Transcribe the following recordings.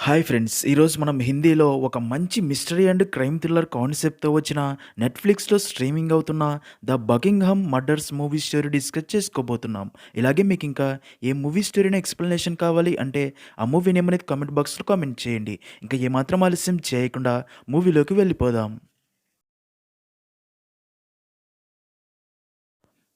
Hi friends! ఈరోజు మనం హిందీలో ఒక మంచి మిస్టరీ అండ్ క్రైమ్ థ్రిల్లర్ కాన్సెప్ట్‌తో వచ్చిన నెట్‌ఫ్లిక్స్‌లో స్ట్రీమింగ్ అవుతున్న 'the Buckingham murders' movie story discuss చేసుకోబోతున్నాం. ఇలాగే మీకింకా ఏ మూవీ స్టోరీని ఎక్స్‌ప్లనేషన్ కావాలి అంటే ఆ మూవీ నేమ్ అనేది కామెంట్ బాక్స్‌లో కామెంట్ చేయండి. ఇంకా ఏమాత్రం ఆలస్యం చేయకుండా మూవీలోకి వెళ్ళిపోదాం.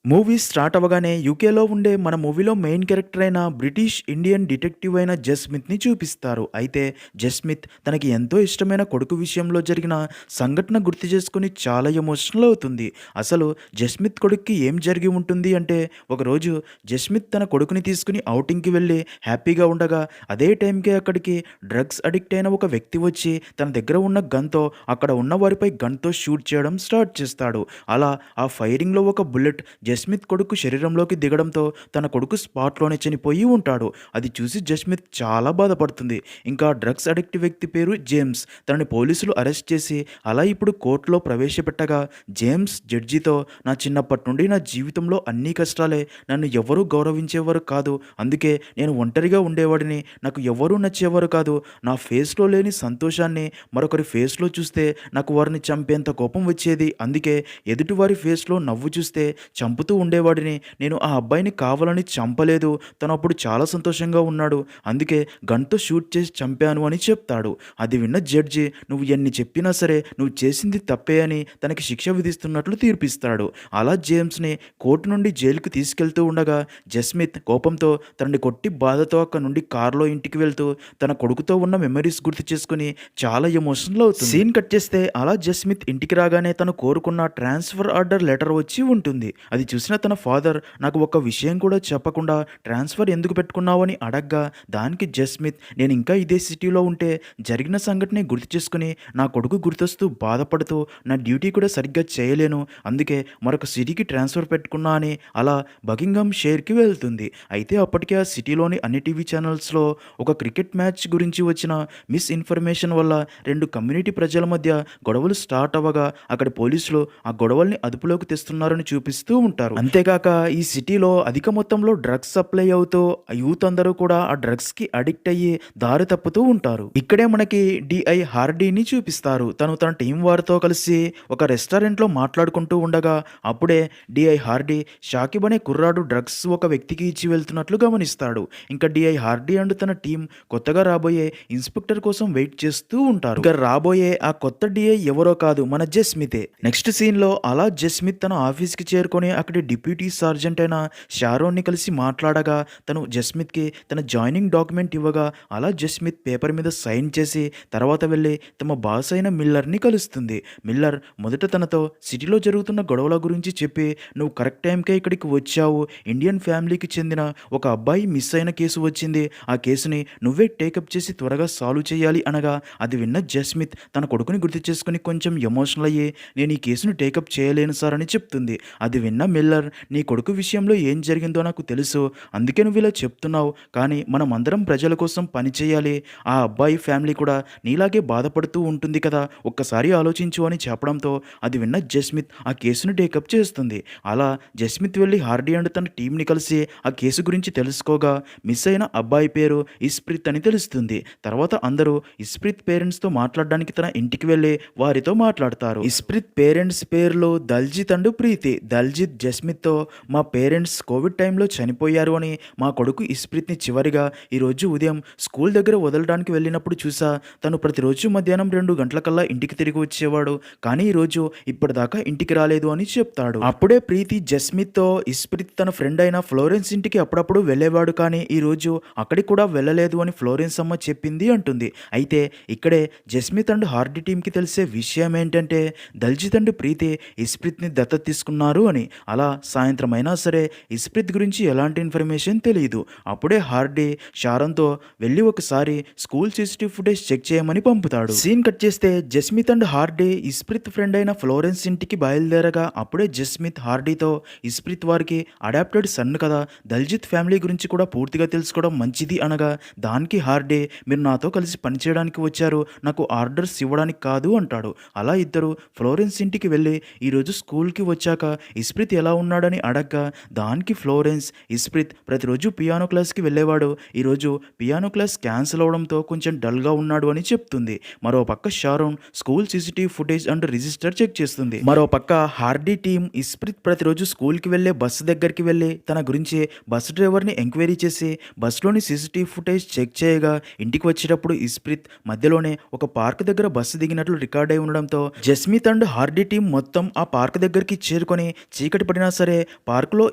మూవీ స్టార్ట్ అవ్వగానే యూకేలో ఉండే మన మూవీలో మెయిన్ క్యారెక్టర్ అయిన బ్రిటిష్ ఇండియన్ డిటెక్టివ్ అయిన జస్మిత్ని చూపిస్తారు. అయితే జస్మిత్ తనకి ఎంతో ఇష్టమైన కొడుకు విషయంలో జరిగిన సంఘటన గుర్తు చేసుకుని చాలా ఎమోషనల్ అవుతుంది. అసలు జస్మిత్ కొడుక్కి ఏం జరిగి ఉంటుంది అంటే, ఒకరోజు జస్మిత్ తన కొడుకుని తీసుకుని ఔటింగ్కి వెళ్ళి హ్యాపీగా ఉండగా అదే టైంకే అక్కడికి డ్రగ్స్ అడిక్ట్ అయిన ఒక వ్యక్తి వచ్చి తన దగ్గర ఉన్న గన్తో అక్కడ ఉన్న వారిపై గన్తో షూట్ చేయడం స్టార్ట్ చేస్తాడు. అలా ఆ ఫైరింగ్లో ఒక బుల్లెట్ జస్మిత్ కొడుకు శరీరంలోకి దిగడంతో తన కొడుకు స్పాట్లోనే చనిపోయి ఉంటాడు. అది చూసి జస్మిత్ చాలా బాధపడుతుంది. ఇంకా డ్రగ్స్ అడిక్ట్ వ్యక్తి పేరు జేమ్స్. తనని పోలీసులు అరెస్ట్ చేసి అలా ఇప్పుడు కోర్టులో ప్రవేశపెట్టగా జేమ్స్ జడ్జితో, నా చిన్నప్పటి నుండి నా జీవితంలో అన్ని కష్టాలే, నన్ను ఎవరూ గౌరవించేవారు కాదు, అందుకే నేను ఒంటరిగా ఉండేవాడిని, నాకు ఎవరూ నచ్చేవారు కాదు, నా ఫేస్లో లేని సంతోషాన్ని మరొకరి ఫేస్లో చూస్తే నాకు వారిని చంపేంత కోపం వచ్చేది, అందుకే ఎదుటివారి ఫేస్లో నవ్వు చూస్తే చంపుతూ ఉండేవాడిని, నేను ఆ అబ్బాయిని కావాలని చంపలేదు, తను అప్పుడు చాలా సంతోషంగా ఉన్నాడు, అందుకే గన్తో షూట్ చేసి చంపాను అని చెప్తాడు. అది విన్న జడ్జి, నువ్వు ఎన్ని చెప్పినా సరే నువ్వు చేసింది తప్పే అని తనకి శిక్ష విధిస్తున్నట్లు తీర్పిస్తాడు. అలా జేమ్స్ని కోర్టు నుండి జైలుకి తీసుకెళ్తూ ఉండగా జస్మిత్ కోపంతో తనని కొట్టి బాధతో అక్కడ నుండి కారులో ఇంటికి వెళ్తూ తన కొడుకుతో ఉన్న మెమరీస్ గుర్తు చేసుకుని చాలా ఎమోషనల్ అవుతుంది. సీన్ కట్ చేస్తే అలా జస్మిత్ ఇంటికి రాగానే తను కోరుకున్న ట్రాన్స్ఫర్ ఆర్డర్ లెటర్ వచ్చి ఉంటుంది. అది చూసిన తన ఫాదర్, నాకు ఒక విషయం కూడా చెప్పకుండా ట్రాన్స్ఫర్ ఎందుకు పెట్టుకున్నావని అడగ్గా దానికి జస్మిత్, నేను ఇంకా ఇదే సిటీలో ఉంటే జరిగిన సంఘటన గుర్తు చేసుకుని నా కొడుకు గుర్తొస్తూ బాధపడుతూ నా డ్యూటీ కూడా సరిగ్గా చేయలేను, అందుకే మరొక సిటీకి ట్రాన్స్ఫర్ పెట్టుకున్నా అని అలా బకింగ్హామ్ షైర్కి వెళ్తుంది. అయితే అప్పటికే ఆ సిటీలోని అన్ని టీవీ ఛానల్స్లో ఒక క్రికెట్ మ్యాచ్ గురించి వచ్చిన మిస్ఇన్ఫర్మేషన్ వల్ల రెండు కమ్యూనిటీ ప్రజల మధ్య గొడవలు స్టార్ట్ అవ్వగా అక్కడి పోలీసులు ఆ గొడవల్ని అదుపులోకి తెస్తున్నారని చూపిస్తూ ఉంటారు. అంతేకాక ఈ సిటీలో అధిక మొత్తంలో డ్రగ్స్ సప్లై అవుతూ యూత్ అందరూ కూడా ఆ డ్రగ్స్కి అడిక్ట్ అయ్యి దారి తప్పుతూ ఉంటారు. ఇక్కడే మనకి డిఐ హార్డీని చూపిస్తారు. తను తన టీం వారితో కలిసి ఒక రెస్టారెంట్లో మాట్లాడుకుంటూ ఉండగా అప్పుడే డిఐ హార్డీ షాకిబ్ అనే కుర్రాడు డ్రగ్స్ ఒక వ్యక్తికి ఇచ్చి వెళ్తున్నట్లు గమనిస్తాడు. ఇంకా డిఐ హార్డీ అండ్ తన టీం కొత్తగా రాబోయే ఇన్స్పెక్టర్ కోసం వెయిట్ చేస్తూ ఉంటారు. ఇంకా రాబోయే ఆ కొత్త డిఐ ఎవరో కాదు, మన జస్మితే. నెక్స్ట్ సీన్ లో అలా జస్మిత్ తన ఆఫీస్కి చేరుకొని అక్కడి డిప్యూటీ సార్జెంట్ అయిన షారోన్ని కలిసి మాట్లాడగా తను జస్మిత్కి తన జాయినింగ్ డాక్యుమెంట్ ఇవ్వగా అలా జస్మిత్ పేపర్ మీద సైన్ చేసి తర్వాత వెళ్ళి తమ బాస్ అయిన మిల్లర్ని కలుస్తుంది. మిల్లర్ మొదట తనతో సిటీలో జరుగుతున్న గొడవల గురించి చెప్పి, నువ్వు కరెక్ట్ టైంకే ఇక్కడికి వచ్చావు, ఇండియన్ ఫ్యామిలీకి చెందిన ఒక అబ్బాయి మిస్ అయిన కేసు వచ్చింది, ఆ కేసుని నువ్వే టేకప్ చేసి త్వరగా సాల్వ్ చేయాలి అనగా అది విన్న జస్మిత్ తన కొడుకుని గుర్తు చేసుకుని కొంచెం ఎమోషనల్ అయ్యి, నేను ఈ కేసును టేకప్ చేయలేను సార్ అని చెప్తుంది. అది విన్న మిల్లర్, నీ కొడుకు విషయంలో ఏం జరిగిందో నాకు తెలుసు, అందుకే నువ్వు ఇలా చెప్తున్నావు, కానీ మనం అందరం ప్రజల కోసం పనిచేయాలి, ఆ అబ్బాయి ఫ్యామిలీ కూడా నీలాగే బాధపడుతూ ఉంటుంది కదా, ఒక్కసారి ఆలోచించు అని చెప్పడంతో అది విన్న జస్మిత్ ఆ కేసును టేకప్ చేస్తుంది. అలా జస్మిత్ వెళ్ళి హార్డీ అండ్ తన టీంని కలిసి ఆ కేసు గురించి తెలుసుకోగా మిస్ అయిన అబ్బాయి పేరు ఇస్ప్రిత్ అని తెలుస్తుంది. తర్వాత అందరూ ఇస్ప్రిత్ పేరెంట్స్తో మాట్లాడడానికి తన ఇంటికి వెళ్ళి వారితో మాట్లాడతారు. ఇస్ప్రిత్ పేరెంట్స్ పేర్లు దల్జిత్ అండ్ ప్రీతి. దల్జిత్ జస్మిత్తో, మా పేరెంట్స్ కోవిడ్ టైంలో చనిపోయారు అని మా కొడుకు ఇస్ప్రిత్ని చివరిగా ఈరోజు ఉదయం స్కూల్ దగ్గర వదలడానికి వెళ్ళినప్పుడు చూసా, తను ప్రతిరోజు మధ్యాహ్నం 2 గంటలకల్లా ఇంటికి తిరిగి వచ్చేవాడు, కానీ ఈరోజు ఇప్పటిదాకా ఇంటికి రాలేదు అని చెప్తాడు. అప్పుడే ప్రీతి జస్మిత్తో, ఇస్ప్రిత్ తన ఫ్రెండ్ అయిన ఫ్లోరెన్స్ ఇంటికి అప్పుడప్పుడు వెళ్ళేవాడు, కానీ ఈరోజు అక్కడికి కూడా వెళ్ళలేదు అని ఫ్లోరెన్స్ అమ్మ చెప్పింది అంటుంది. అయితే ఇక్కడే జస్మిత్ అండ్ హార్డీ టీంకి తెలిసే విషయం ఏంటంటే దల్జిత్ అండ్ ప్రీతి ఇస్ప్రిత్ని దత్తత తీసుకున్నారు అని. అలా సాయంత్రం అయినా సరే ఇస్ప్రిత్ గురించి ఎలాంటి ఇన్ఫర్మేషన్ తెలియదు. అప్పుడే హార్డీ షారన్తో వెళ్ళి ఒకసారి స్కూల్ సీసీటీవీ ఫుటేజ్ చెక్ చేయమని పంపుతాడు. సీన్ కట్ చేస్తే జస్మిత్ అండ్ హార్డీ ఇస్ప్రిత్ ఫ్రెండ్ అయిన ఫ్లోరెన్స్ ఇంటికి బయలుదేరగా అప్పుడే జస్మిత్ హార్డీతో, ఇస్ప్రిత్ వారికి అడాప్టెడ్ సన్ కదా, దల్జిత్ ఫ్యామిలీ గురించి కూడా పూర్తిగా తెలుసుకోవడం మంచిది అనగా దానికి హార్డీ, మీరు నాతో కలిసి పనిచేయడానికి వచ్చారు, నాకు ఆర్డర్స్ ఇవ్వడానికి కాదు అంటాడు. అలా ఇద్దరు ఫ్లోరెన్స్ ఇంటికి వెళ్ళి ఈరోజు స్కూల్కి వచ్చాక ఇస్ప్రిత్ ఎలా ఉన్నాడని అడగ్గా దానికి ఫ్లోరెన్స్, ఇస్ప్రిత్ ప్రతిరోజు పియానో క్లాస్‌కి వెళ్ళేవాడు. ఈరోజు పియానో క్లాస్ క్యాన్సిల్ అవ్వడంతో కొంచెం డల్‌గా ఉన్నాడు అని చెప్తుంది. మరో పక్క Sharon school CCTV footage and register check చేస్తుంది. మరో పక్క హార్డీ టీమ్ ఇస్ప్రిత్ ప్రతిరోజు స్కూల్‌కి వెళ్ళే బస్సు దగ్గరికి వెళ్ళి తన గురించి బస్ డ్రైవర్‌ని ఎంక్వైరీ చేసి బస్సులోని సీసీటీవీ ఫుటేజ్ చెక్ చేయగా ఇంటికి వచ్చేటప్పుడు ఇస్ప్రిత్ మధ్యలోనే ఒక పార్క్ దగ్గర బస్సు దిగినట్లు రికార్డ్ అయి ఉండడంతో జస్మిత్ అండ్ హార్డీ టీం మొత్తం ఆ పార్క్ దగ్గరికి చేరుకొని చీకటి పడినా సరే పార్కులో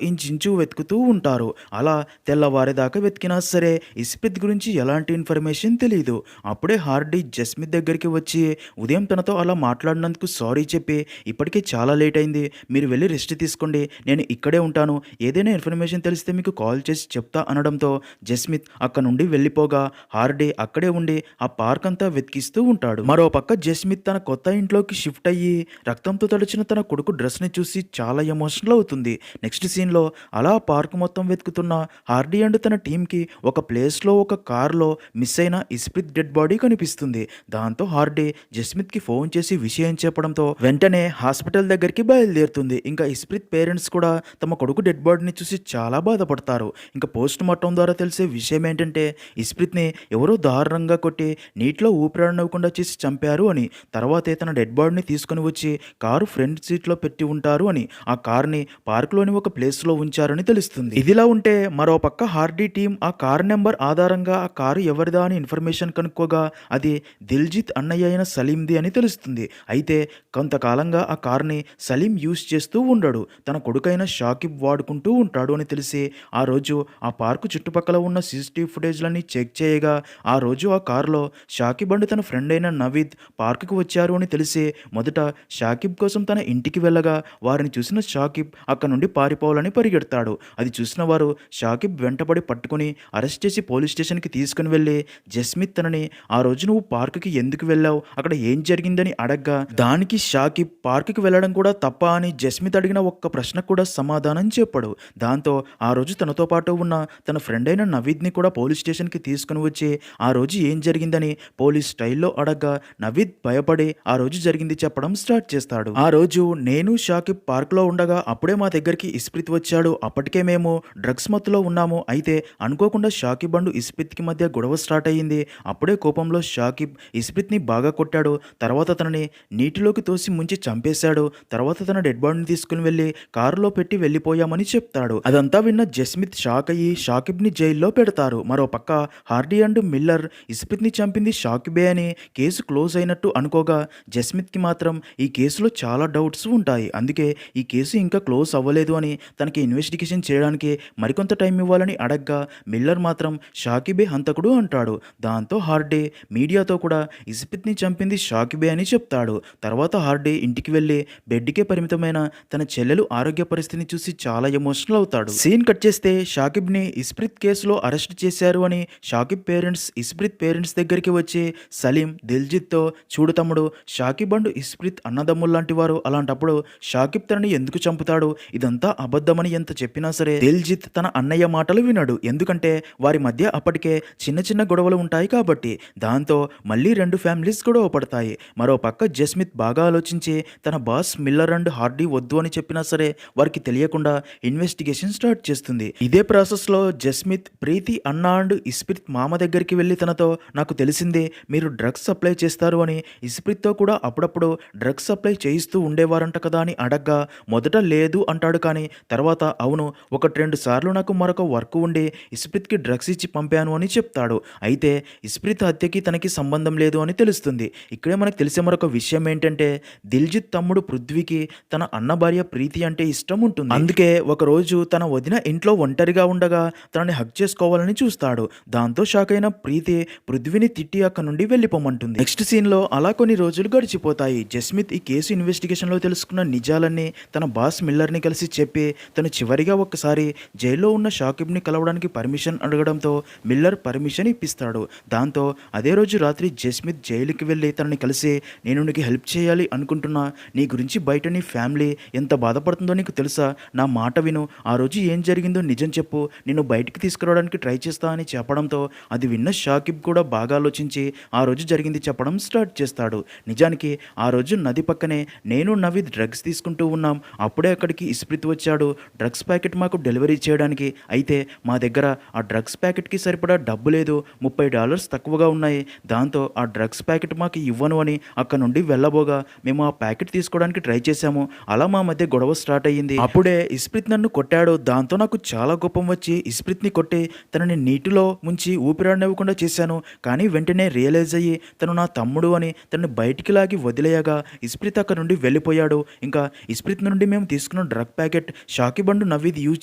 ఇంచించు వెతుకుతూ ఉంటారు. అలా తెల్లవారేదాకా వెతికినా సరే ఇస్ప్రిత్ గురించి ఎలాంటి ఇన్ఫర్మేషన్ తెలియదు. అప్పుడే హార్డీ జస్మిత్ దగ్గరికి వచ్చి ఉదయం తనతో అలా మాట్లాడినందుకు సారీ చెప్పి ఇప్పటికే చాలా లేట్ అయింది, మీరు వెళ్ళి రెస్ట్ తీసుకోండి, నేను ఇక్కడే ఉంటాను, ఏదైనా ఇన్ఫర్మేషన్ తెలిస్తే మీకు కాల్ చేసి చెప్తా అనడంతో జస్మిత్ అక్కడ నుండి వెళ్ళిపోగా హార్డీ అక్కడే ఉండి ఆ పార్క్ అంతా వెతికిస్తూ ఉంటాడు. మరో పక్క జస్మిత్ తన కొత్త ఇంట్లోకి షిఫ్ట్ అయ్యి రక్తంతో తడిచిన తన కొడుకు డ్రెస్ని చూసి చాలా ఎమోషనల్ అవుతుంది. నెక్స్ట్ సీన్లో అలా పార్క్ మొత్తం వెతుకుతున్న హార్డీ అండ్ తన టీంకి ఒక ప్లేస్లో ఒక కార్లో మిస్ అయిన ఇస్ప్రిత్ డెడ్ బాడీ కనిపిస్తుంది. దాంతో హార్డీ జస్మిత్కి ఫోన్ చేసి విషయం చెప్పడంతో వెంటనే హాస్పిటల్ దగ్గరికి బయలుదేరుతుంది. ఇంకా ఇస్ప్రిత్ పేరెంట్స్ కూడా తమ కొడుకు డెడ్ బాడీని చూసి చాలా బాధపడతారు. ఇంకా పోస్ట్ మార్టం ద్వారా తెలిసే విషయం ఏంటంటే ఇస్ప్రిత్ని ఎవరో దారుణంగా కొట్టి నీటిలో ఊపిరాడనివ్వకుండా చేసి చంపారు అని, తర్వాతే తన డెడ్ బాడీని తీసుకుని వచ్చి కారు ఫ్రంట్ సీట్లో పెట్టి ఉంటారు అని, ఆ కార్ని పార్క్లోని ఒక ప్లేస్లో ఉంచారని తెలుస్తుంది. ఇదిలా ఉంటే మరో పక్క హార్డీ టీం ఆ కార్ నెంబర్ ఆధారంగా ఆ కారు ఎవరిదా అని ఇన్ఫర్మేషన్ కనుక్కోగా అది దిల్జిత్ అన్నయ్య అయిన సలీంది అని తెలుస్తుంది. అయితే కొంతకాలంగా ఆ కార్ని సలీం యూజ్ చేస్తూ ఉండడు, తన కొడుకైన షాకిబ్ వాడుకుంటూ ఉంటాడు అని తెలిసి ఆ రోజు ఆ పార్కు చుట్టుపక్కల ఉన్న సీసీటీవీ ఫుటేజ్లన్నీ చెక్ చేయగా ఆ రోజు ఆ కారులో షాకిబ్ అండ్ తన ఫ్రెండ్ అయిన నవీద్ పార్కుకు వచ్చారు అని తెలిసి మొదట షాకిబ్ కోసం తన ఇంటికి వెళ్ళగా వారిని చూసిన షాకిబ్ అక్కడ నుండి పారిపోవాలని పరిగెడతాడు. అది చూసిన వారు షాకిబ్ వెంటబడి పట్టుకుని అరెస్ట్ చేసి పోలీస్ స్టేషన్కి తీసుకుని వెళ్ళి జస్మిత్ తనని ఆ రోజు నువ్వు పార్కుకి ఎందుకు వెళ్ళావు, అక్కడ ఏం జరిగిందని అడగ్గా దానికి షాకిబ్ పార్కుకి వెళ్ళడం కూడా తప్ప అని జస్మిత్ అడిగిన ఒక్క ప్రశ్నకు కూడా సమాధానం చెప్పాడు. దాంతో ఆ రోజు తనతో పాటు ఉన్న తన ఫ్రెండ్ అయిన నవీద్ని కూడా పోలీస్ స్టేషన్కి తీసుకుని వచ్చి ఆ రోజు ఏం జరిగిందని పోలీస్ స్టైల్లో అడగ్గా నవీద్ భయపడి ఆ రోజు జరిగింది చెప్పడం స్టార్ట్ చేస్తాడు. ఆ రోజు నేను షాకిబ్ పార్క్లో ఉండగా అప్పుడే మా దగ్గరికి ఇస్ప్రిత్ వచ్చాడు, అప్పటికే మేము డ్రగ్స్ మత్తులో ఉన్నాము, అయితే అనుకోకుండా షాకిబ్ అండ్ ఇస్ప్రిత్కి మధ్య గొడవ స్టార్ట్ అయ్యింది. అప్పుడే కోపంలో షాకిబ్ ఇస్ప్రిత్ని బాగా కొట్టాడు, తర్వాత తనని నీటిలోకి తోసి ముంచి చంపేశాడు, తర్వాత తన డెడ్ బాడీని తీసుకుని వెళ్ళి కారులో పెట్టి వెళ్ళిపోయామని చెప్తాడు. అదంతా విన్న జస్మిత్ షాక్ అయ్యి షాకిబ్ని జైల్లో పెడతారు. మరో పక్క హార్డీ అండ్ మిల్లర్ ఇస్ప్రిత్ని చంపింది షాకిబే అని కేసు క్లోజ్ అయినట్టు అనుకోగా జస్మిత్కి మాత్రం ఈ కేసులో చాలా డౌట్స్ ఉంటాయి. అందుకే ఈ కేసు ఇంకా క్లోజ్ అవ్వలేదు అని తనకి ఇన్వెస్టిగేషన్ చేయడానికి మరికొంత టైం ఇవ్వాలని అడగ్గా మిల్లర్ మాత్రం షాకిబే హంతకుడు అంటాడు. దాంతో హార్డీ మీడియాతో కూడా ఇస్ప్రిత్ని చంపింది షాకిబే అని చెప్తాడు. తర్వాత హార్డీ ఇంటికి వెళ్ళి బెడ్కే పరిమితమైన తన చెల్లెలు ఆరోగ్య పరిస్థితిని చూసి చాలా ఎమోషనల్ అవుతాడు. సీన్ కట్ చేస్తే షాకిబ్ని ఇస్ప్రిత్ కేసులో అరెస్ట్ చేశారు అని షాకిబ్ పేరెంట్స్ ఇస్ప్రిత్ పేరెంట్స్ దగ్గరికి వచ్చి సలీం దిల్జిత్తో చూడు తమ్ముడు, షాకిబ్ అండ్ ఇస్ప్రిత్ అన్నదమ్ముల్లాంటి వారు, అలాంటప్పుడు షాకిబ్ తనని ఎందుకు చంపుతాడు, ఇదంతా అబద్ధమని ఎంత చెప్పినా సరే దిల్జిత్ తన అన్నయ్య మాటలు వినడు. ఎందుకంటే వారి మధ్య అప్పటికే చిన్న చిన్న గొడవలు ఉంటాయి కాబట్టి. దాంతో మళ్ళీ రెండు ఫ్యామిలీస్ గొడవ పడతాయి. మరో పక్క జస్మిత్ బాగా ఆలోచించి తన బాస్ మిల్లర్ అండ్ హార్డీ వద్దు అని చెప్పినా సరే వారికి తెలియకుండా ఇన్వెస్టిగేషన్ స్టార్ట్ చేస్తుంది. ఇదే ప్రాసెస్లో జస్మిత్ ప్రీతి అన్న అండ్ ఇస్ప్రిత్ మామ దగ్గరికి వెళ్ళి తనతో నాకు తెలిసిందే మీరు డ్రగ్స్ సప్లై చేస్తారు అని, ఇస్ప్రిత్తో కూడా అప్పుడప్పుడు డ్రగ్స్ సప్లై చేయిస్తూ ఉండేవారంట కదా అని అడగ్గా మొదట లేదు అంటాడు, కానీ తర్వాత అవును 1-2 సార్లు నాకు మరొక వర్క్ ఉండి ఇస్ప్రిత్కి డ్రగ్స్ ఇచ్చి పంపాను అని చెప్తాడు. అయితే ఇస్ప్రిత్ హత్యకి తనకి సంబంధం లేదు అని తెలుస్తుంది. ఇక్కడే మనకు తెలిసే మరొక విషయం ఏంటంటే దిల్జిత్ తమ్ముడు పృథ్వీకి తన అన్న భార్య ప్రీతి అంటే ఇష్టం ఉంటుంది. అందుకే ఒకరోజు తన వదిన ఇంట్లో ఒంటరిగా ఉండగా తనని హక్ చేసుకోవాలని చూస్తాడు. దాంతో షాక్ అయిన ప్రీతి పృథ్వీని తిట్టి అక్కడ నుండి వెళ్ళిపోమంటుంది. నెక్స్ట్ సీన్లో అలా కొన్ని రోజులు గడిచిపోతాయి. జస్మిత్ ఈ కేసు ఇన్వెస్టిగేషన్లో తెలుసుకున్న నిజాలన్నీ తన బాస్ మిల్లర్ని కలిసి చెప్పి తను చివరిగా ఒక్కసారి జైల్లో ఉన్న షాకిబ్ని కలవడానికి పర్మిషన్ అడగడంతో మిల్లర్ పర్మిషన్ ఇప్పిస్తాడు. దాంతో అదే రోజు రాత్రి జస్మిత్ జైలుకి వెళ్ళి తనని కలిసి నేను నీకు హెల్ప్ చేయాలి అనుకుంటున్నా, నీ గురించి బయట నీ ఫ్యామిలీ ఎంత బాధపడుతుందో నీకు తెలుసా, నా మాట విను, ఆ రోజు ఏం జరిగిందో నిజం చెప్పు, నేను బయటికి తీసుకురావడానికి ట్రై చేస్తా అని చెప్పడంతో అది విన్న షాకిబ్ కూడా బాగా ఆలోచించి ఆ రోజు జరిగింది చెప్పడం స్టార్ట్ చేస్తాడు. నిజానికి ఆ రోజు నది పక్కనే నేను నవీద్ డ్రగ్స్ తీసుకుంటూ ఉన్నాం, అప్పుడే అక్కడ అక్కడికి ఇస్ప్రిత్ వచ్చాడు డ్రగ్స్ ప్యాకెట్ మాకు డెలివరీ చేయడానికి. అయితే మా దగ్గర ఆ డ్రగ్స్ ప్యాకెట్కి సరిపడా డబ్బు లేదు, $30 తక్కువగా ఉన్నాయి. దాంతో ఆ డ్రగ్స్ ప్యాకెట్ మాకు ఇవ్వను అని అక్కడ నుండి వెళ్ళబోగా మేము ఆ ప్యాకెట్ తీసుకోవడానికి ట్రై చేశాము. అలా మా మధ్య గొడవ స్టార్ట్ అయ్యింది. అప్పుడే ఇస్ప్రిత్ నన్ను కొట్టాడు. దాంతో నాకు చాలా కోపం వచ్చి ఇస్ప్రిత్ని కొట్టి తనని నీటిలో ముంచి ఊపిరాడనివ్వకుండా చేశాను. కానీ వెంటనే రియలైజ్ అయ్యి తను నా తమ్ముడు అని తనని బయటికి లాగి వదిలేయగా ఇస్ప్రిత్ అక్కడ నుండి వెళ్ళిపోయాడు. ఇంకా ఇస్ప్రిత్ నుండి మేము తీసుకున్న డ్రగ్ ప్యాకెట్ షాకిబండు నవీద్ యూజ్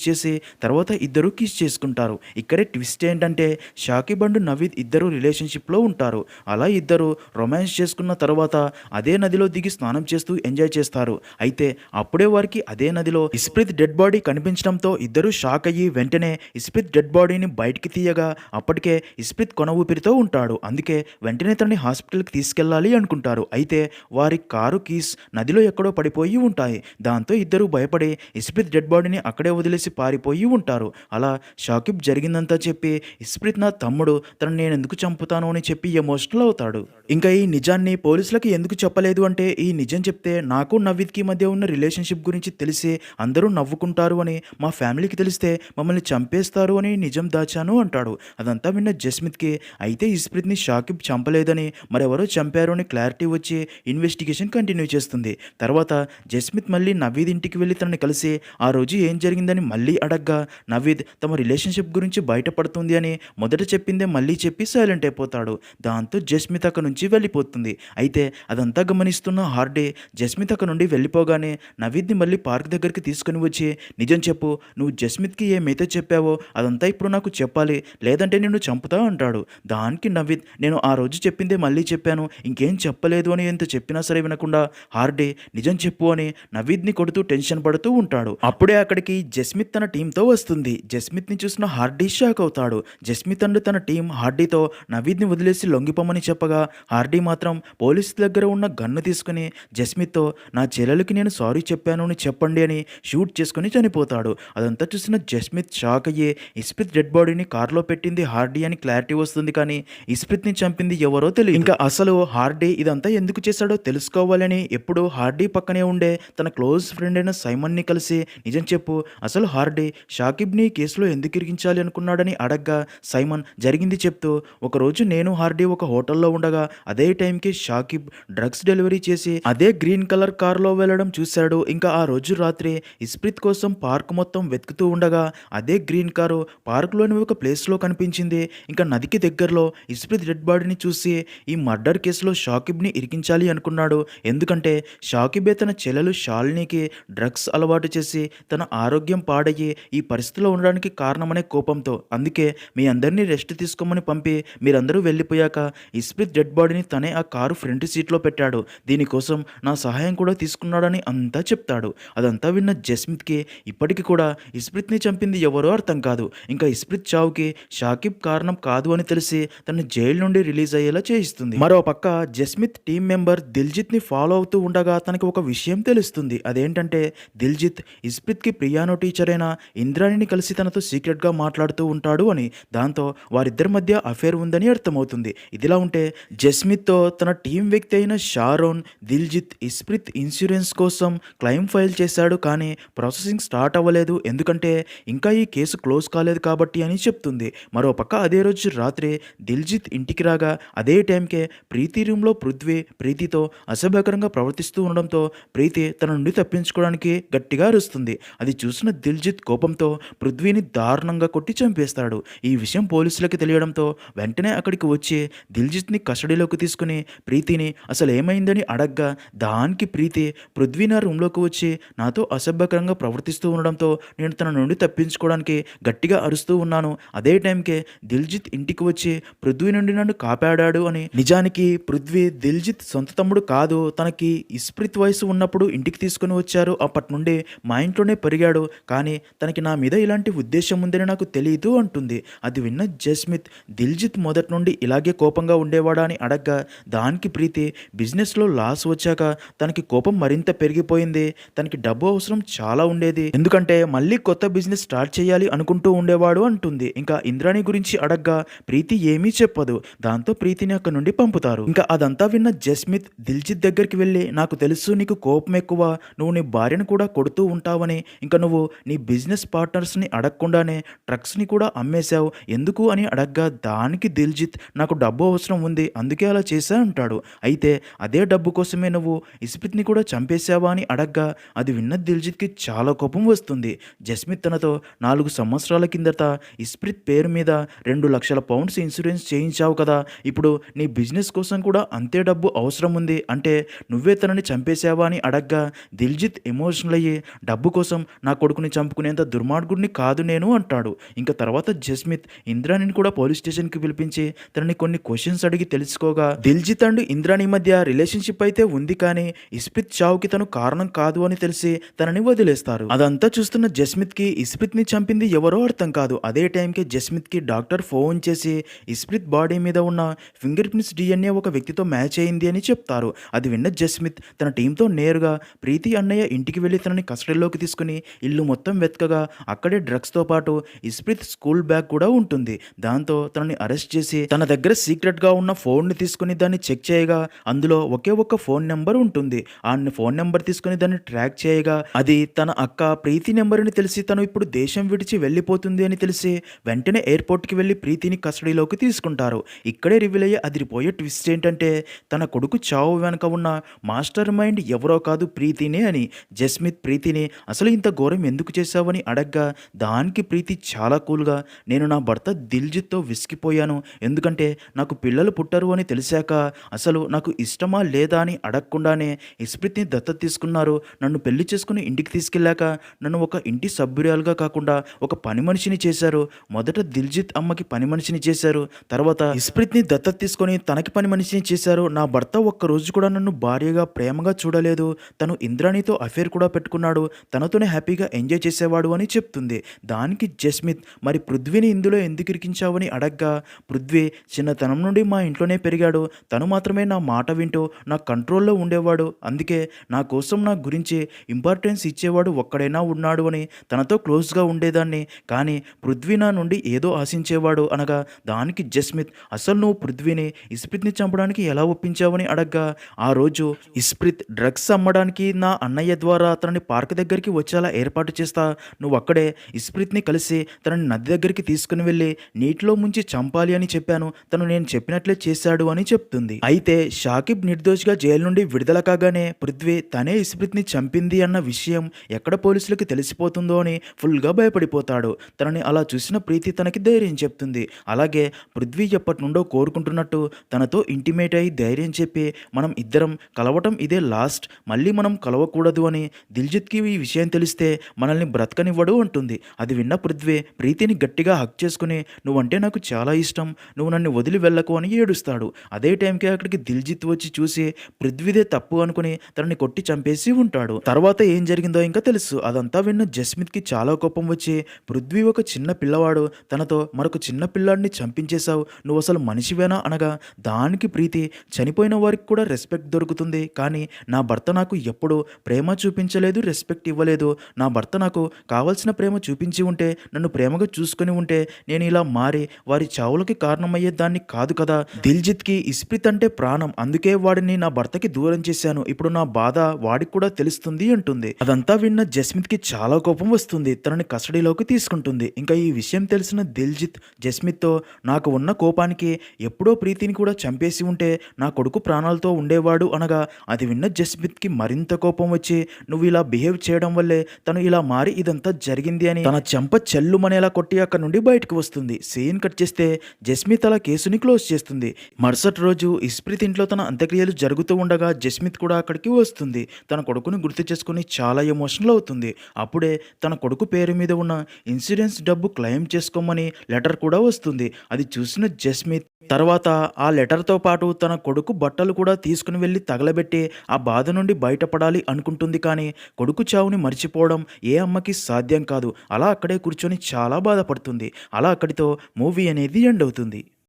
చేసి తర్వాత ఇద్దరు కిస్ చేసుకుంటారు. ఇక్కడే ట్విస్ట్ ఏంటంటే షాకిబండు నవీద్ ఇద్దరు రిలేషన్షిప్లో ఉంటారు. అలా ఇద్దరు రొమాన్స్ చేసుకున్న తర్వాత అదే నదిలో దిగి స్నానం చేస్తూ ఎంజాయ్ చేస్తారు. అయితే అప్పుడే వారికి అదే నదిలో ఇస్ప్రిత్ డెడ్ బాడీ కనిపించడంతో ఇద్దరు షాక్ అయ్యి వెంటనే ఇస్ప్రిత్ డెడ్ బాడీని బయటికి తీయగా అప్పటికే ఇస్ప్రిత్ కొన ఊపిరితో ఉంటాడు. అందుకే వెంటనే తనని హాస్పిటల్కి తీసుకెళ్ళాలి అనుకుంటారు. అయితే వారి కారు కీస్ నదిలో ఎక్కడో పడిపోయి ఉంటాయి. దాంతో ఇద్దరు భయపడి ఇస్ప్రిత్ డెడ్ బాడీని అక్కడే వదిలేసి పారిపోయి ఉంటారు. అలా షాకిబ్ జరిగిందంతా చెప్పి ఇస్ప్రిత్ నా తమ్ముడు, తనని నేను ఎందుకు చంపుతాను అని చెప్పి ఎమోషనల్ అవుతాడు. ఇంకా ఈ నిజాన్ని పోలీసులకి ఎందుకు చెప్పలేదు అంటే ఈ నిజం చెప్తే నాకు నవీద్కి మధ్య ఉన్న రిలేషన్షిప్ గురించి తెలిసి అందరూ నవ్వుకుంటారు అని, మా ఫ్యామిలీకి తెలిస్తే మమ్మల్ని చంపేస్తారు అని నిజం దాచాను అంటాడు. అదంతా విన్న జస్మిత్కి అయితే ఇస్ప్రిత్ని షాకిబ్ చంపలేదని మరెవరో చంపారు అని క్లారిటీ వచ్చి ఇన్వెస్టిగేషన్ కంటిన్యూ చేస్తుంది. తర్వాత జస్మిత్ మళ్ళీ నవీద్ ఇంటికి వెళ్ళి తనని కలిసి ఆ రోజు ఏం జరిగిందని మళ్ళీ అడగ్గా నవీద్ తమ రిలేషన్షిప్ గురించి బయటపడుతుంది అని మొదట చెప్పిందే మళ్ళీ చెప్పి సైలెంట్ అయిపోతాడు. దాంతో జస్మిత్ అక్కడ నుంచి వెళ్ళిపోతుంది. అయితే అదంతా గమనిస్తున్న హార్డే జస్మిత్ అక్కడ నుండి వెళ్ళిపోగానే నవీద్ని మళ్ళీ పార్క్ దగ్గరికి తీసుకుని వచ్చి నిజం చెప్పు, నువ్వు జస్మిత్కి ఏమైతే చెప్పావో అదంతా ఇప్పుడు నాకు చెప్పాలి, లేదంటే నిన్ను చంపుతా అంటాడు. దానికి నవీద్ నేను ఆ రోజు చెప్పిందే మళ్ళీ చెప్పాను, ఇంకేం చెప్పలేదు అని ఎంత చెప్పినా సరే వినకుండా హార్డే నిజం చెప్పు అని నవీద్ని కొడుతూ టెన్షన్ పడుతూ ఉంటాడు. అప్పుడే అక్కడికి జస్మిత్ తన టీంతో వస్తుంది. జస్మిత్ని చూసిన హార్డీ షాక్ అవుతాడు. జస్మిత్ అండ్ తన టీం హార్డీతో నవీద్ని వదిలేసి లొంగిపోమని చెప్పగా హార్డీ మాత్రం పోలీసు దగ్గర ఉన్న గన్ను తీసుకుని జస్మిత్తో నా చెల్లెలకి నేను సారీ చెప్పాను అని చెప్పండి అని షూట్ చేసుకుని చనిపోతాడు. అదంతా చూసిన జస్మిత్ షాక్ అయ్యి ఇస్ప్రిత్ డెడ్ బాడీని కార్లో పెట్టింది హార్డీ అని క్లారిటీ వస్తుంది. కానీ ఇస్ప్రిత్ని చంపింది ఎవరో తెలియదు. ఇంకా అసలు హార్డీ ఇదంతా ఎందుకు చేశాడో తెలుసుకోవాలని ఎప్పుడు హార్డీ పక్కనే ఉండే తన క్లోజ్ ఫ్రెండ్ అయిన సైమన్ని కలిసి నిజం చెప్పు, అసలు హార్డీ షాకిబ్ని కేసులో ఎందుకు ఇరికించాలి అనుకున్నాడని అడగ్గా సైమన్ జరిగింది చెప్తూ ఒకరోజు నేను హార్డీ ఒక హోటల్లో ఉండగా అదే టైంకి షాకిబ్ డ్రగ్స్ డెలివరీ చేసి అదే గ్రీన్ కలర్ కార్లో వెళ్ళడం చూశాడు. ఇంకా ఆ రోజు రాత్రి ఇస్ప్రిత్ కోసం పార్క్ మొత్తం వెతుకుతూ ఉండగా అదే గ్రీన్ కారు పార్క్లోని ఒక ప్లేస్లో కనిపించింది. ఇంకా నదికి దగ్గరలో ఇస్ప్రిత్ డెడ్ బాడీని చూసి ఈ మర్డర్ కేసులో షాకిబ్ని ఇరికించాలి అనుకున్నాడు. ఎందుకంటే షాకిబే తన చెల్లెలు షాలినికి డ్రగ్స్ అలవాటు చేసి తన ఆరోగ్యం పాడయ్యి ఈ పరిస్థితిలో ఉండడానికి కారణమనే కోపంతో. అందుకే మీ అందరినీ రెస్ట్ తీసుకోమని పంపి మీరందరూ వెళ్ళిపోయాక ఇస్ప్రిత్ డెడ్ బాడీని తనే ఆ కారు ఫ్రంట్ సీట్లో పెట్టాడు. దీనికోసం నా సహాయం కూడా తీసుకున్నాడని అంతా చెప్తాడు. అదంతా విన్న జస్మిత్కి ఇప్పటికీ కూడా ఇస్ప్రిత్ని చంపింది ఎవరో అర్థం కాదు. ఇంకా ఇస్ప్రిత్ చావుకి షాకిబ్ కారణం కాదు అని తెలిసి తను జైలు నుండి రిలీజ్ అయ్యేలా చేయిస్తుంది. మరో పక్క జస్మిత్ టీం మెంబర్ దిల్జిత్ని ఫాలో అవుతూ ఉండగా తనకి ఒక విషయం తెలుస్తుంది. అదేంటంటే దిల్జిత్ ఇస్ప్రిత్కి ప్రియానో టీచర్ అయిన ఇంద్రాణిని కలిసి తనతో సీక్రెట్గా మాట్లాడుతూ ఉంటాడు అని, దాంతో వారిద్దరి మధ్య అఫేర్ ఉందని అర్థమవుతుంది. ఇదిలా ఉంటే జస్మిత్తో తన టీం వ్యక్తి అయిన షారోన్ దిల్జిత్ ఇస్ప్రిత్ ఇన్సూరెన్స్ కోసం క్లెయిమ్ ఫైల్ చేశాడు. కానీ ప్రాసెసింగ్ స్టార్ట్ అవ్వలేదు, ఎందుకంటే ఇంకా ఈ కేసు క్లోజ్ కాలేదు కాబట్టి అని చెప్తుంది. మరోపక్క అదే రోజు రాత్రి దిల్జిత్ ఇంటికి రాగా అదే టైంకే ప్రీతి రూమ్లో పృథ్వీ ప్రీతితో అసభ్యకరంగా ప్రవర్తిస్తూ ఉండడంతో ప్రీతి తన నుండి తప్పించుకోవడానికి గట్టిగా అరుస్తుంది. అది చూసిన దిల్జిత్ కోపంతో పృథ్వీని దారుణంగా కొట్టి చంపేస్తాడు. ఈ విషయం పోలీసులకి తెలియడంతో వెంటనే అక్కడికి వచ్చి దిల్జిత్ని కస్టడీలోకి తీసుకుని ప్రీతిని అసలు ఏమైందని అడగ్గా దానికి ప్రీతి పృథ్వీ నా రూమ్లోకి వచ్చి నాతో అసభ్యకరంగా ప్రవర్తిస్తూ ఉండడంతో నేను తన నుండి తప్పించుకోవడానికి గట్టిగా అరుస్తూ ఉన్నాను. అదే టైంకే దిల్జిత్ ఇంటికి వచ్చి పృథ్వీ నుండి నన్ను కాపాడాడు అని. నిజానికి పృథ్వీ దిల్జిత్ సొంత తమ్ముడు కాదు, తనకి ఇస్ప్రిత్ వయసు ఉన్నప్పుడు ఇంటికి తీసుకుని వచ్చారు. అప్పటి నుండి మా ఇంట్లోనే పెరిగాడు. కానీ తనకి నా మీద ఇలాంటి ఉద్దేశం ఉందని నాకు తెలియదు అంటుంది. అది విన్న జస్మిత్ దిల్జిత్ మొదటి నుండి ఇలాగే కోపంగా ఉండేవాడా అని అడగ్గా దానికి ప్రీతి బిజినెస్లో లాస్ వచ్చాక తనకి కోపం మరింత పెరిగిపోయింది. తనకి డబ్బు అవసరం చాలా ఉండేది, ఎందుకంటే మళ్ళీ కొత్త బిజినెస్ స్టార్ట్ చేయాలి అనుకుంటూ ఉండేవాడు అంటుంది. ఇంకా ఇంద్రాణి గురించి అడగ్గా ప్రీతి ఏమీ చెప్పదు. దాంతో ప్రీతిని అక్కడ నుండి పంపుతారు. ఇంకా అదంతా విన్న జస్మిత్ దిల్జిత్ దగ్గరికి వెళ్ళి నాకు తెలుసు నీకు కోపం ఎక్కువ, నువ్వు నీ భార్యను భార్యను కూడా కొడుతూ ఉంటావని, ఇంక నువ్వు నీ బిజినెస్ పార్ట్నర్స్‌ని అడగకుండానే డ్రగ్స్‌ని కూడా అమ్మేశావు. ఎందుకు అని అడగ్గా దానికి దిల్‌జిత్ నాకు డబ్బు అవసరం ఉంది. అందుకే అలా చేశా అంటాడు. అయితే అదే డబ్బు కోసమే నువ్వు ఇస్ప్రిత్‌ని కూడా చంపేశావా అని అడగ్గా అది విన్న దిల్‌జిత్‌కి చాలా కోపం వస్తుంది. జస్మిత్ తనతో 4 సంవత్సరాల కిందట ఇస్ప్రిత్ పేరు మీద 2,00,000 పౌండ్స్ ఇన్సూరెన్స్ చేయించావు కదా! ఇప్పుడు నీ బిజినెస్ కోసం కూడా అంతే డబ్బు అవసరం ఉంది. అంటే నువ్వే తనని చంపేశావా అని అడగ్గా దిల్‌జిత్ ఎమోషనల్ అయ్యి డబ్బు కోసం నా కొడుకుని చంపుకునేంత దుర్మార్గుడిని కాదు నేను అంటాడు. ఇంక తర్వాత జస్మిత్ ఇంద్రాణిని కూడా పోలీస్ స్టేషన్‌కి పిలిపించి తనని కొన్ని క్వెషన్స్ అడిగి తెలుసుకోగా దిల్‌జిత్ అండ్ ఇంద్రాణి మధ్య రిలేషన్‌షిప్ అయితే ఉంది కానీ ఇస్ప్రిత్ చావుకి తను కారణం కాదు అని తెలిసి తనని వదిలేస్తారు. అదంతా చూస్తున్న జస్మిత్‌కి ఇస్ప్రిత్‌ని చంపింది ఎవరో అర్థం కాదు. అదే టైంకి జస్మిత్‌కి డాక్టర్ ఫోన్ చేసి ఇస్ప్రిత్ బాడీ మీద ఉన్న ఫింగర్ ప్రింట్స్ డీఎన్ఏ ఒక వ్యక్తితో మ్యాచ్ అయింది అని చెప్తారు. అది విన్న జస్మిత్ తన టీంతో నేరుగా ప్రీతి అన్నయ్య ఇంటికి వెళ్లి తనని కస్టడీలోకి తీసుకుని ఇల్లు మొత్తం వెతకగా అక్కడే డ్రగ్స్‌తో పాటు ఇస్ప్రిత్ స్కూల్ బ్యాగ్ కూడా ఉంటుంది. దాంతో తనని అరెస్ట్ చేసి తన దగ్గర సీక్రెట్‌గా ఉన్న ఫోన్‌ని తీసుకుని దాన్ని చెక్ చేయగా అందులో ఒకే ఒక్క ఫోన్ నెంబర్ ఉంటుంది. ఆ ఫోన్ నెంబర్ తీసుకుని దాన్ని ట్రాక్ చేయగా అది తన అక్క ప్రీతి నెంబర్ అని తెలిసి తను ఇప్పుడు దేశం విడిచి వెళ్ళిపోతుంది అని తెలిసి వెంటనే ఎయిర్‌పోర్ట్‌కి వెళ్లి ప్రీతిని కస్టడీలోకి తీసుకుంటారు. ఇక్కడే రివీల్ అయ్యే అదిరిపోయే ట్విస్ట్ ఏంటంటే తన కొడుకు చావు వెనక ఉన్న మాస్టర్ మైండ్ ఎవరో కాదు ప్రీతినే అని. జస్మిత్ ప్రీతిని అసలు ఇంత ఘోరం ఎందుకు చేశావని అడగ్గా దానికి ప్రీతి చాలా కూల్‌గా నేను నా భర్త దిల్‌జిత్‌తో విసిగిపోయాను. ఎందుకంటే నాకు పిల్లలు పుట్టరు అని తెలిసాక అసలు నాకు ఇష్టమా లేదా అని అడగకుండానే ఇస్ప్రిత్‌ని దత్తత తీసుకున్నారు. నన్ను పెళ్లి చేసుకుని ఇంటికి తీసుకెళ్ళాక నన్ను ఒక ఇంటి సభ్యురాలుగా కాకుండా ఒక పని మనిషిని చేశారు. మొదట దిల్‌జిత్ అమ్మకి పని మనిషిని చేశారు. తర్వాత ఇస్ప్రిత్‌ని దత్తత తీసుకొని తనకి పని మనిషిని చేశారు. నా భర్త ఒక్కరోజు కూడా నన్ను భార్యగా ప్రేమగా చూడలేదు. తను ఇంద్రాణితో అఫేర్ కూడా పెట్టుకున్నాడు. తనతోనే హ్యాపీగా ఎంజాయ్ చేసేవాడు అని చెప్తుంది. దానికి జస్మిత్ మరి పృథ్వీని ఇందులో ఎందుకు ఇరికించావని అడగ్గా పృథ్వీ చిన్నతనం నుండి మా ఇంట్లోనే పెరిగాడు. తను మాత్రమే నా మాట వింటూ నా కంట్రోల్లో ఉండేవాడు. అందుకే నా కోసం నా గురించి ఇంపార్టెన్స్ ఇచ్చేవాడు ఒక్కడైనా ఉన్నాడు అని తనతో క్లోజ్గా ఉండేదాన్ని. కానీ పృథ్వీ నా నుండి ఏదో ఆశించేవాడు అనగా దానికి జస్మిత్ అసలు నువ్వు పృథ్వీని ఇస్ప్రిత్‌ని చంపడానికి ఎలా ఒప్పించావని అడగ్గా ఆ రోజు ఇస్ప్రిత్ డ్రగ్స్ అమ్మడానికి నా అన్నయ్య ద్వారా తనని పార్క్ దగ్గరికి వచ్చేలా ఏర్పాటు చేస్తా. నువ్వు అక్కడే ఇస్ప్రిత్‌ని కలిసి తనని నది దగ్గరికి తీసుకుని వెళ్ళి నీటిలో ముంచి చంపాలి అని చెప్పాను. తను నేను చెప్పినట్లే చేశాడు అని చెప్తుంది. అయితే షాకిబ్ నిర్దోషిగా జైలు నుండి విడుదల కాగానే పృథ్వీ తనే ఇస్ప్రిత్‌ని చంపింది అన్న విషయం ఎక్కడ పోలీసులకి తెలిసిపోతుందో అని ఫుల్‌గా భయపడిపోతాడు. తనని అలా చూసిన ప్రీతి తనకి ధైర్యం చెప్తుంది. అలాగే పృథ్వీ ఎప్పటి నుండో కోరుకుంటున్నట్టు తనతో ఇంటిమేట్ అయి ధైర్యం చెప్పి మనం ఇద్దరం కలవటం ఇదే లాస్ట్, మళ్ళీ మనం కలవకూడదు అని. దిల్‌జిత్‌కి ఈ విషయం తెలిస్తే మనల్ని బ్రతకనివ్వడు అంటుంది. అది విన్న పృథ్వీ ప్రీతిని గట్టిగా హగ్ చేసుకుని నువ్వంటే నాకు చాలా ఇష్టం, నువ్వు నన్ను వదిలి వెళ్ళకు అని ఏడుస్తాడు. అదే టైంకి అక్కడికి దిల్‌జిత్ వచ్చి చూసి పృథ్వీదే తప్పు అనుకుని తనని కొట్టి చంపేసి ఉంటాడు. తర్వాత ఏం జరిగిందో ఇంకా తెలుసు. అదంతా విన్న జస్మిత్‌కి చాలా కోపం వచ్చి పృథ్వీ ఒక చిన్న పిల్లవాడు, తనతో మరొక చిన్న పిల్లాడిని చంపించేశావు, నువ్వు అసలు మనిషివేనా అనగా దానికి ప్రీతి చనిపోయిన వారికి కూడా రెస్పెక్ట్ దొరుకుతుంది, కానీ నా భర్త నాకు ఎప్పుడూ ప్రేమ చూపించలేదు, రెస్పెక్ట్ ఇవ్వలేదు. నా భర్త నాకు కావాల్సిన ప్రేమ చూపించి ఉంటే నన్ను ప్రేమగా చూసుకుని ఉంటే నేను ఇలా మారి వారి చావులకి కారణమయ్యేదాన్ని కాదు కదా. దిల్‌జిత్‌కి ఇస్ప్రిత్ అంటే ప్రాణం, అందుకే వాడిని నా భర్తకి దూరం చేశాను. ఇప్పుడు నా బాధ వాడికి కూడా తెలుస్తుంది అంటుంది. అదంతా విన్న జస్మిత్‌కి చాలా కోపం వస్తుంది. తనని కస్టడీలోకి తీసుకుంటుంది. ఇంకా ఈ విషయం తెలిసిన దిల్‌జిత్ జస్మిత్‌తో నాకు ఉన్న కోపానికి ఎప్పుడో ప్రీతిని కూడా చంపేసి ఉంటే నా కొడుకు ప్రాణాలతో ఉండేవాడు అనగా అది విన్న జస్మిత్‌కి మరింత కోపం వచ్చి నువ్వు ఇలా బిహేవ్ చేయడం వల్లే తను ఇలా మారి ఇదంతా జరిగింది అని తన చెంప చెల్లుమనేలా కొట్టి అక్కడి నుండి బయటకు వస్తుంది. సీన్ కట్ చేస్తే జస్మిత్ అలా కేసుని క్లోజ్ చేస్తుంది. మరుసటి రోజు ఇస్ప్రిత్ ఇంట్లో తన అంత్యక్రియలు జరుగుతూ ఉండగా జస్మిత్ కూడా అక్కడికి వస్తుంది. తన కొడుకుని గుర్తు చేసుకుని చాలా ఎమోషనల్ అవుతుంది. అప్పుడే తన కొడుకు పేరు మీద ఉన్న ఇన్సూరెన్స్ డబ్బు క్లెయిమ్ చేసుకోమని లెటర్ కూడా వస్తుంది. అది చూసిన జస్మిత్ తర్వాత ఆ లెటర్తో పాటు తన కొడుకు బట్టలు కూడా తీసుకుని వెళ్ళి తగలబెట్టి ఆ బాధ నుండి బయటపడాలి అనుకుంటుంది. కానీ కొడుకు చావుని మర్చిపోవడం ఏ అమ్మకి సాధ్యం కాదు. అలా అక్కడే కూర్చొని చాలా బాధపడుతుంది. అలా అక్కడితో మూవీ అనేది ఎండ్ అవుతుంది.